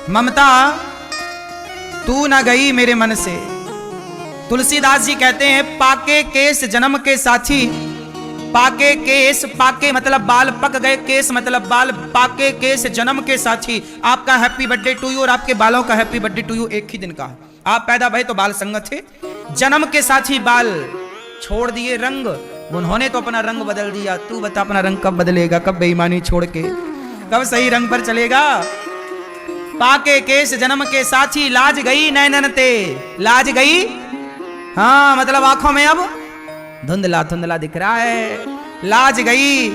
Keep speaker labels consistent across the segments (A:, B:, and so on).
A: ममता तू न गई मेरे मन से। तुलसीदास जी कहते हैं पाके केस जन्म के साथी, पाके केस, पाके मतलब बाल, पक गए, केस मतलब बाल, पाके केस जन्म के साथी। आपका हैप्पी बर्थडे टू यू और आपके बालों का हैप्पी बर्थडे टू यू एक ही दिन का है। आप पैदा भए तो बाल संगत थे, जन्म के साथी बाल छोड़ दिए रंग, उन्होंने तो अपना रंग बदल दिया। तू बता अपना रंग कब बदलेगा, कब बेईमानी छोड़ के कब सही रंग पर चलेगा। पाके केस जन्म के साथी, लाज गई नैनन ते, लाज गई, हाँ मतलब आंखों में अब धुंधला धुंधला दिख रहा है। लाज गई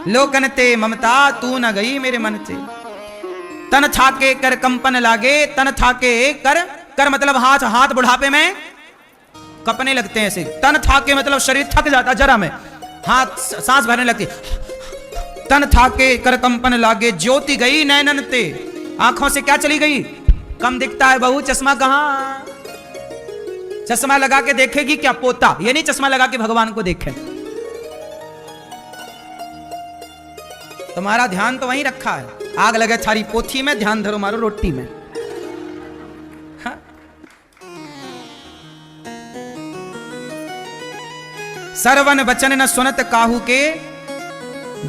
A: लोकन ते ममता तू न गई मेरे मन से। तन थाके कर कंपन लागे, तन थाके कर, कर मतलब हाथ, हाथ बुढ़ापे में कपने लगते हैं ऐसे। तन थाके मतलब शरीर थक जाता जरा में, हाथ सांस भरने लगती। तन थाके कर कंपन लागे, ज्योति गई नैनन ते, आंखों से क्या चली गई, कम दिखता है बहू, चश्मा कहां। चश्मा लगा के देखेगी क्या पोता, ये नहीं चश्मा लगा के भगवान को देखे। तुम्हारा ध्यान तो वहीं रखा है, आग लगे थारी पोथी में, ध्यान धरो मारो रोटी में। हाँ? सरवन बचन न सुनत काहू के,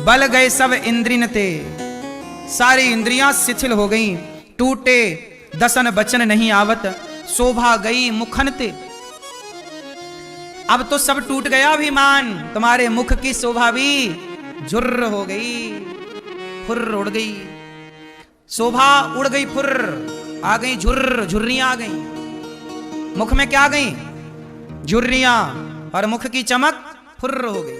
A: बल गए सब इंद्रिन ते। सारी इंद्रियां शिथिल हो गईं, टूटे दसन बचन नहीं आवत, शोभा गई मुखन ते। अब तो सब टूट गया अभिमान, तुम्हारे मुख की शोभा भी झुर्र हो गई, फुर्र उड़ गई, शोभा उड़ गई, फुर्र आ गई, झुर्र, झुर्रियां आ गई। मुख में क्या आ गई, झुर्रियां, और मुख की चमक फुर्र हो गई।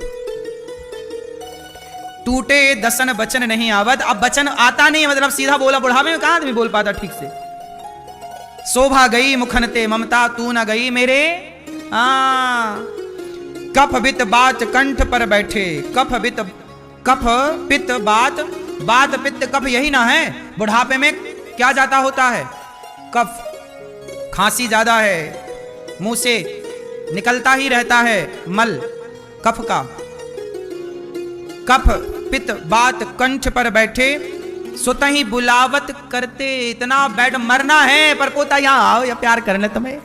A: टूटे दसन बचन नहीं आवत, अब बचन आता नहीं, मतलब सीधा बोला, बुढ़ापे में कहां आदमी बोल पाता ठीक से। शोभा गई मुखन ते ममता तू न गई मेरे। कफ बित बात कंठ पर बैठे, कफ बित, कफ पित बात, बात पित्त कफ यही ना है। बुढ़ापे में क्या ज्यादा होता है, कफ, खांसी ज्यादा है, मुंह से निकलता ही रहता है मल कफ का। कफ पित बात कंठ पर बैठे, सुतही बुलावत करते। इतना बेड मरना है पर पोता यहां आओ या प्यार करने तुम्हें।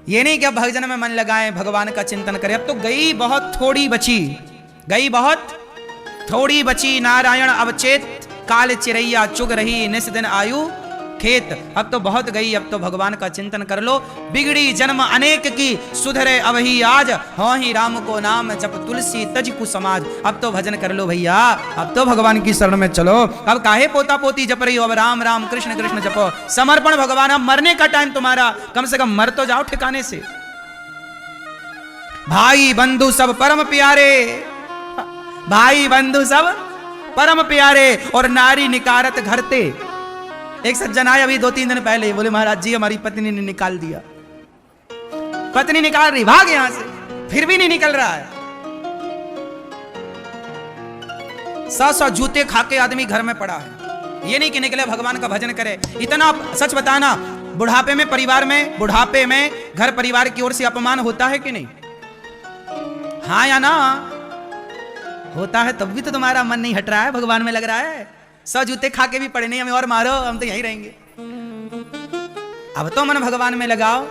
A: ये नहीं कि अब भजन में मन लगाएं, भगवान का चिंतन करें। अब तो गई बहुत थोड़ी बची, गई बहुत थोड़ी बची, नारायण अवचेत काल चिरैया चुग रही, निस दिन आयु खेत। अब तो बहुत गई, अब तो भगवान का चिंतन कर लो। बिगड़ी जन्म अनेक की, सुधरे अब ही आज, हो ही राम को नाम जप तुलसी तज कु समाज। अब तो भजन कर लो भैया, अब तो भगवान की शरण में चलो। अब काहे पोता पोती जप रही हो, अब राम राम कृष्ण कृष्ण जपो। समर्पण भगवान, अब मरने का टाइम तुम्हारा, कम से कम मर तो जाओ ठिकाने से। भाई बंधु सब परम प्यारे, भाई बंधु सब परम प्यारे, और नारी निकारत घरते। एक सज्जन आए अभी 2-3 दिन पहले, बोले महाराज जी हमारी पत्नी ने निकाल दिया। पत्नी निकाल रही, भाग यहां से, फिर भी नहीं निकल रहा है। 100 जूते खाके आदमी घर में पड़ा है, ये नहीं कि निकले भगवान का भजन करे। इतना सच बताना, बुढ़ापे में, परिवार में, बुढ़ापे में घर परिवार की ओर से अपमान होता है कि नहीं, हाँ या ना? होता है, तब भी तो तुम्हारा मन नहीं हट रहा है, भगवान में लग रहा है। 100 जूते खा के भी पड़े नहीं, हमें और मारो, हम तो यहीं रहेंगे। अब तो मन भगवान में लगाओ।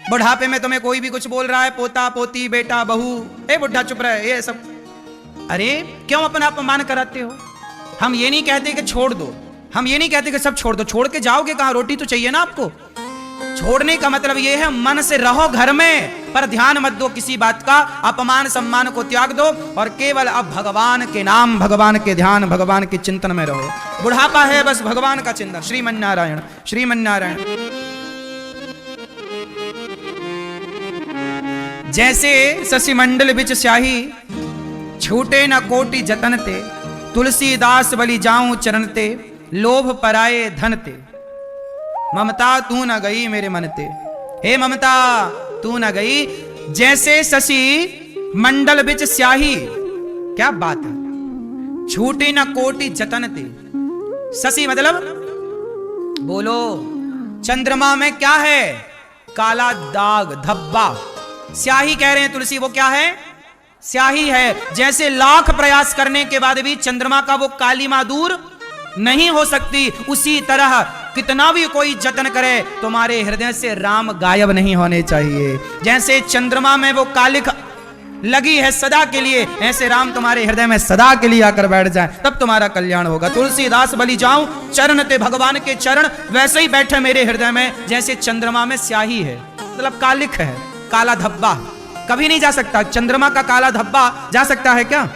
A: बुढ़ापे में तुम्हें कोई भी कुछ बोल रहा है, पोता पोती बेटा बहू, ए बुढ़ा चुप रहे, ये सब, अरे क्यों अपना अपमान कराते हो? हम ये नहीं कहते कि छोड़ दो, हम ये नहीं कहते कि सब छोड़ दो। छोड़ के जाओगे कहां, रोटी तो चाहिए ना आपको। छोड़ने का मतलब यह है मन से रहो घर में, पर ध्यान मत दो किसी बात का, अपमान सम्मान को त्याग दो और केवल अब भगवान के नाम, भगवान के ध्यान, भगवान के चिंतन में रहो। बुढ़ापा है बस भगवान का चिंतन, श्रीमन नारायण श्रीमन नारायण। जैसे शशि मंडल बिच स्याही, छूटे न कोटि जतन ते, तुलसीदास बलि जाऊं चरण ते, लोभ पराए धन ते। ममता तू न गई मेरे मन ते, हे ममता तू न गई। जैसे शशि मंडल बिच स्याही, क्या बात है, छूटे न कोटि जतन ते। शशि मतलब बोलो, चंद्रमा में क्या है, काला दाग धब्बा। स्याही कह रहे हैं तुलसी, वो क्या है, स्याही है। जैसे लाख प्रयास करने के बाद भी चंद्रमा का वो कालीमा दूर नहीं हो सकती, उसी तरह कितना भी कोई जतन करे तुम्हारे हृदय से राम गायब नहीं होने चाहिए। जैसे चंद्रमा में वो कालिख लगी है सदा के लिए, ऐसे राम तुम्हारे हृदय में सदा के लिए आकर बैठ जाए, तब तुम्हारा कल्याण होगा। तुलसीदास बलि जाऊं चरण ते भगवान के चरण, वैसे ही बैठे मेरे हृदय में जैसे चंद्रमा में स्याही है, मतलब कालिख है, काला धब्बा कभी नहीं जा सकता। चंद्रमा का काला धब्बा जा सकता है क्या?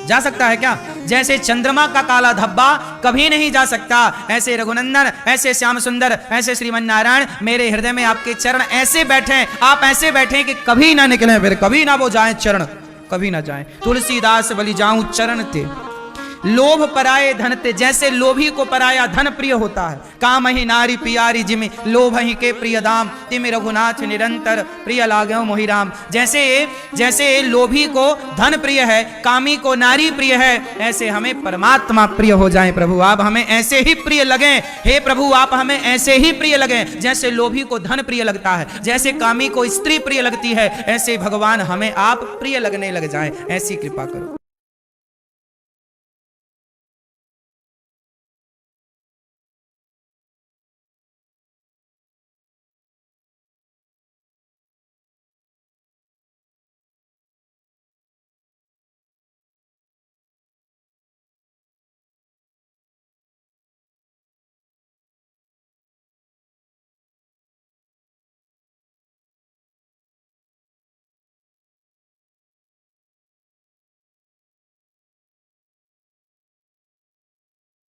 A: जा सकता है क्या? जैसे चंद्रमा का काला धब्बा कभी नहीं जा सकता, ऐसे रघुनंदन, ऐसे श्याम सुंदर, ऐसे श्रीमन नारायण मेरे हृदय में आपके चरण ऐसे बैठे, आप ऐसे बैठे कि कभी ना निकले, फिर कभी ना वो जाए चरण, कभी ना जाए। तुलसीदास बलि जाऊं चरण ते, लोभ पराये धन ते, जैसे लोभी को पराया धन प्रिय होता है। काम ही नारी पियारी जिमि, लोभ ही के प्रिय दाम, तिमि रघुनाथ निरंतर प्रिय लागो मोहि राम। जैसे लोभी को धन प्रिय है, कामी को नारी प्रिय है, ऐसे हमें परमात्मा प्रिय हो जाए। प्रभु आप हमें ऐसे ही प्रिय लगे, हे प्रभु आप हमें ऐसे ही प्रिय लगे जैसे लोभी को धन प्रिय लगता है, जैसे कामी को स्त्री प्रिय लगती है, ऐसे भगवान हमें आप प्रिय लगने लग जाए, ऐसी कृपा करो।